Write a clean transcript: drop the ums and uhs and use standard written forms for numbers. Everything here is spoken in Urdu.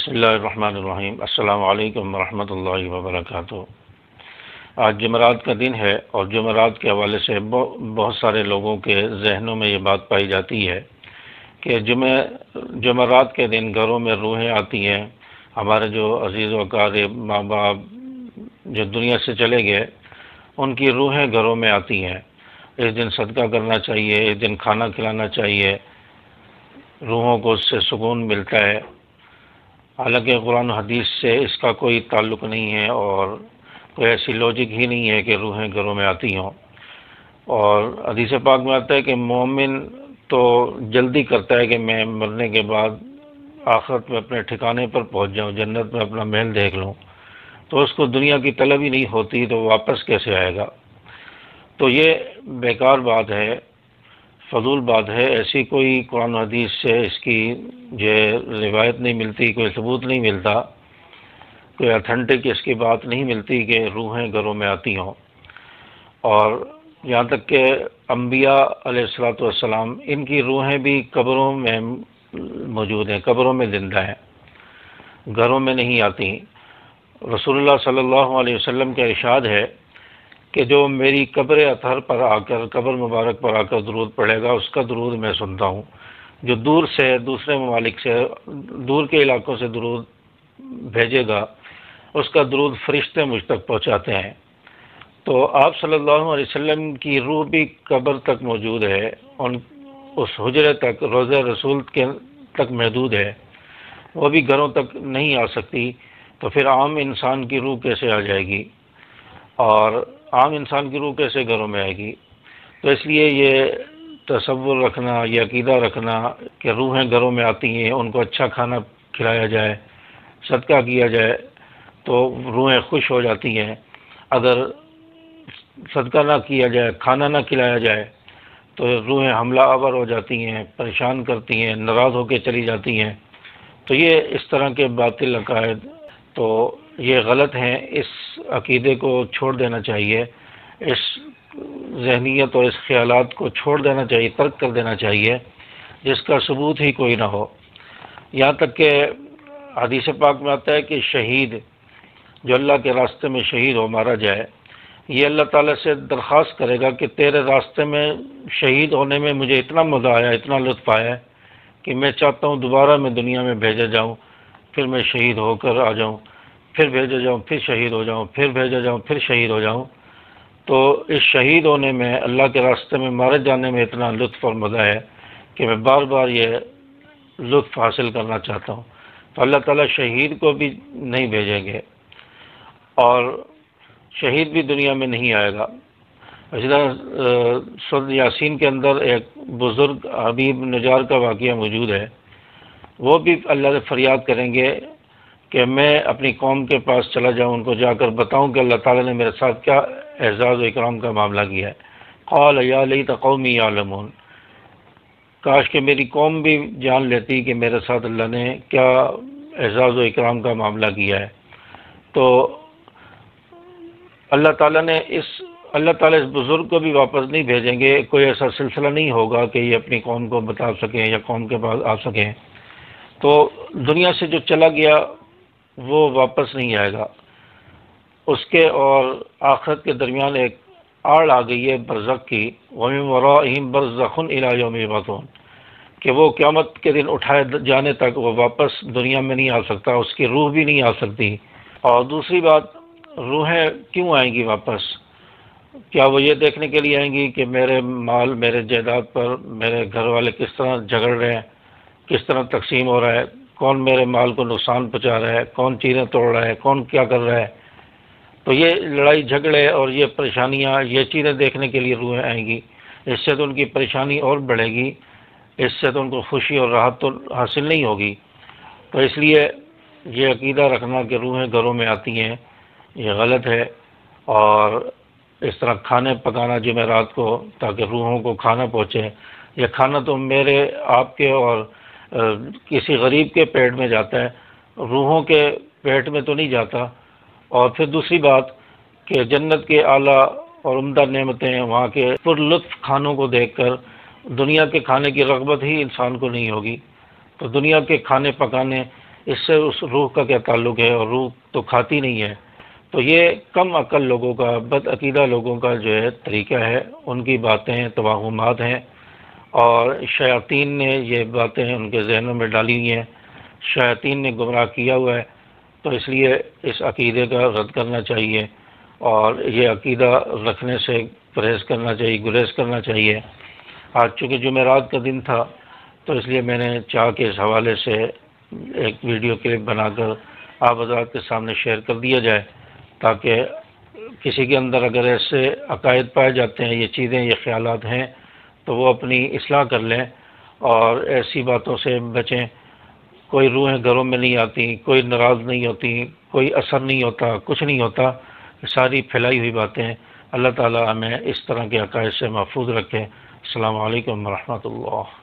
بسم اللہ الرحمن الرحیم۔ السلام علیکم ورحمۃ اللہ وبرکاتہ۔ آج جمعرات کا دن ہے اور جمعرات کے حوالے سے بہت سارے لوگوں کے ذہنوں میں یہ بات پائی جاتی ہے کہ جمعرات کے دن گھروں میں روحیں آتی ہیں۔ ہمارے جو عزیز و اقارب ماں باپ جو دنیا سے چلے گئے ان کی روحیں گھروں میں آتی ہیں۔ اس دن صدقہ کرنا چاہیے، اس دن کھانا کھلانا چاہیے، روحوں کو اس سے سکون ملتا ہے۔ حالانکہ قرآن و حدیث سے اس کا کوئی تعلق نہیں ہے اور کوئی ایسی لاجک ہی نہیں ہے کہ روحیں گھروں میں آتی ہوں۔ اور حدیث پاک میں آتا ہے کہ مومن تو جلدی کرتا ہے کہ میں مرنے کے بعد آخرت میں اپنے ٹھکانے پر پہنچ جاؤں، جنت میں اپنا محل دیکھ لوں، تو اس کو دنیا کی طلب ہی نہیں ہوتی تو واپس کیسے آئے گا؟ تو یہ بیکار بات ہے، فضول بات ہے۔ ایسی کوئی قرآن و حدیث سے اس کی جو روایت نہیں ملتی، کوئی ثبوت نہیں ملتا، کوئی اتھینٹک اس کی بات نہیں ملتی کہ روحیں گھروں میں آتی ہوں۔ اور یہاں تک کہ انبیاء علیہ والسلام ان کی روحیں بھی قبروں میں موجود ہیں، قبروں میں زندہ ہیں، گھروں میں نہیں آتی۔ رسول اللہ صلی اللہ علیہ وسلم کا ارشاد ہے کہ جو میری قبر اطہر پر آ کر، قبر مبارک پر آ کر درود پڑھے گا اس کا درود میں سنتا ہوں۔ جو دور سے، دوسرے ممالک سے، دور کے علاقوں سے درود بھیجے گا اس کا درود فرشتے مجھ تک پہنچاتے ہیں۔ تو آپ صلی اللہ علیہ وسلم کی روح بھی قبر تک موجود ہے، اس حجرے تک، روضہ رسول کے تک محدود ہے، وہ بھی گھروں تک نہیں آ سکتی، تو پھر عام انسان کی روح کیسے آ جائے گی اور عام انسان کی روح کیسے گھروں میں آئے گی؟ تو اس لیے یہ تصور رکھنا، یہ عقیدہ رکھنا کہ روحیں گھروں میں آتی ہیں، ان کو اچھا کھانا کھلایا جائے، صدقہ کیا جائے تو روحیں خوش ہو جاتی ہیں، اگر صدقہ نہ کیا جائے، کھانا نہ کھلایا جائے تو روحیں حملہ آور ہو جاتی ہیں، پریشان کرتی ہیں، ناراض ہو کے چلی جاتی ہیں۔ تو یہ اس طرح کے باطل عقائد تو یہ غلط ہیں، اس عقیدے کو چھوڑ دینا چاہیے، اس ذہنیت اور اس خیالات کو چھوڑ دینا چاہیے، ترک کر دینا چاہیے جس کا ثبوت ہی کوئی نہ ہو۔ یہاں تک کہ حدیث پاک میں آتا ہے کہ شہید جو اللہ کے راستے میں شہید ہو، مارا جائے، یہ اللہ تعالیٰ سے درخواست کرے گا کہ تیرے راستے میں شہید ہونے میں مجھے اتنا مزہ آیا، اتنا لطف آیا کہ میں چاہتا ہوں دوبارہ میں دنیا میں بھیجا جاؤں، پھر میں شہید ہو کر آ جاؤں، پھر بھیجا جاؤں، پھر شہید ہو جاؤں، پھر بھیجا جاؤں، پھر شہید ہو جاؤں۔ تو اس شہید ہونے میں، اللہ کے راستے میں مارے جانے میں اتنا لطف اور مزہ ہے کہ میں بار بار یہ لطف حاصل کرنا چاہتا ہوں۔ تو اللہ تعالیٰ شہید کو بھی نہیں بھیجیں گے اور شہید بھی دنیا میں نہیں آئے گا۔ اسی طرح سورۃ یاسین کے اندر ایک بزرگ حبیب نجار کا واقعہ موجود ہے، وہ بھی اللہ سے فریاد کریں گے کہ میں اپنی قوم کے پاس چلا جاؤں، ان کو جا کر بتاؤں کہ اللہ تعالیٰ نے میرے ساتھ کیا اعزاز و اکرام کا معاملہ کیا ہے۔ قال یا لیت قومی یعلمون، کاش کہ میری قوم بھی جان لیتی کہ میرے ساتھ اللہ نے کیا اعزاز و اکرام کا معاملہ کیا ہے۔ تو اللہ تعالیٰ اس بزرگ کو بھی واپس نہیں بھیجیں گے، کوئی ایسا سلسلہ نہیں ہوگا کہ یہ اپنی قوم کو بتا سکیں یا قوم کے پاس آ سکیں۔ تو دنیا سے جو چلا گیا وہ واپس نہیں آئے گا، اس کے اور آخرت کے درمیان ایک آڑ آ گئی ہے برزخ کی، وَمِن وَرَائِهِمْ بَرْزَخٌ إِلَىٰ يَوْمِ يُبْعَثُونَ، کہ وہ قیامت کے دن اٹھائے جانے تک وہ واپس دنیا میں نہیں آ سکتا، اس کی روح بھی نہیں آ سکتی۔ اور دوسری بات، روحیں کیوں آئیں گی واپس؟ کیا وہ یہ دیکھنے کے لیے آئیں گی کہ میرے مال، میرے جائیداد پر میرے گھر والے کس طرح جھگڑ رہے ہیں، کس طرح تقسیم ہو رہا ہے، کون میرے مال کو نقصان پہنچا رہا ہے، کون چیزیں توڑ رہا ہے، کون کیا کر رہا ہے؟ تو یہ لڑائی جھگڑے اور یہ پریشانیاں، یہ چیزیں دیکھنے کے لیے روحیں آئیں گی۔ اس سے تو ان کی پریشانی اور بڑھے گی، اس سے تو ان کو خوشی اور راحت تو حاصل نہیں ہوگی۔ تو اس لیے یہ عقیدہ رکھنا کہ روحیں گھروں میں آتی ہیں یہ غلط ہے۔ اور اس طرح کھانے پکانا جمعرات کو تاکہ روحوں کو کھانا پہنچے، یہ کھانا تو میرے آپ کے اور کسی غریب کے پیٹ میں جاتا ہے، روحوں کے پیٹ میں تو نہیں جاتا۔ اور پھر دوسری بات کہ جنت کے اعلیٰ اور عمدہ نعمتیں، وہاں کے پر لطف کھانوں کو دیکھ کر دنیا کے کھانے کی رغبت ہی انسان کو نہیں ہوگی۔ تو دنیا کے کھانے پکانے اس سے اس روح کا کیا تعلق ہے، اور روح تو کھاتی نہیں ہے۔ تو یہ کم عقل لوگوں کا، بد عقیدہ لوگوں کا جو ہے طریقہ ہے، ان کی باتیں توہمات ہیں، اور شیاطین نے یہ باتیں ان کے ذہنوں میں ڈالی ہوئی ہیں، شیاطین نے گمراہ کیا ہوا ہے۔ تو اس لیے اس عقیدے کا رد کرنا چاہیے، اور یہ عقیدہ رکھنے سے پرہیز کرنا چاہیے، گریز کرنا چاہیے۔ آج چونکہ جمعرات کا دن تھا، تو اس لیے میں نے چاہا کہ اس حوالے سے ایک ویڈیو کلپ بنا کر آپ حضرات کے سامنے شیئر کر دیا جائے، تاکہ کسی کے اندر اگر ایسے عقائد پائے جاتے ہیں، یہ چیزیں، یہ خیالات ہیں، تو وہ اپنی اصلاح کر لیں اور ایسی باتوں سے بچیں۔ کوئی روحیں گھروں میں نہیں آتی، کوئی ناراض نہیں ہوتی، کوئی اثر نہیں ہوتا، کچھ نہیں ہوتا، ساری پھیلائی ہوئی باتیں ہیں۔ اللہ تعالی ہمیں اس طرح کے عقائد سے محفوظ رکھے۔ السلام علیکم ورحمۃ اللہ۔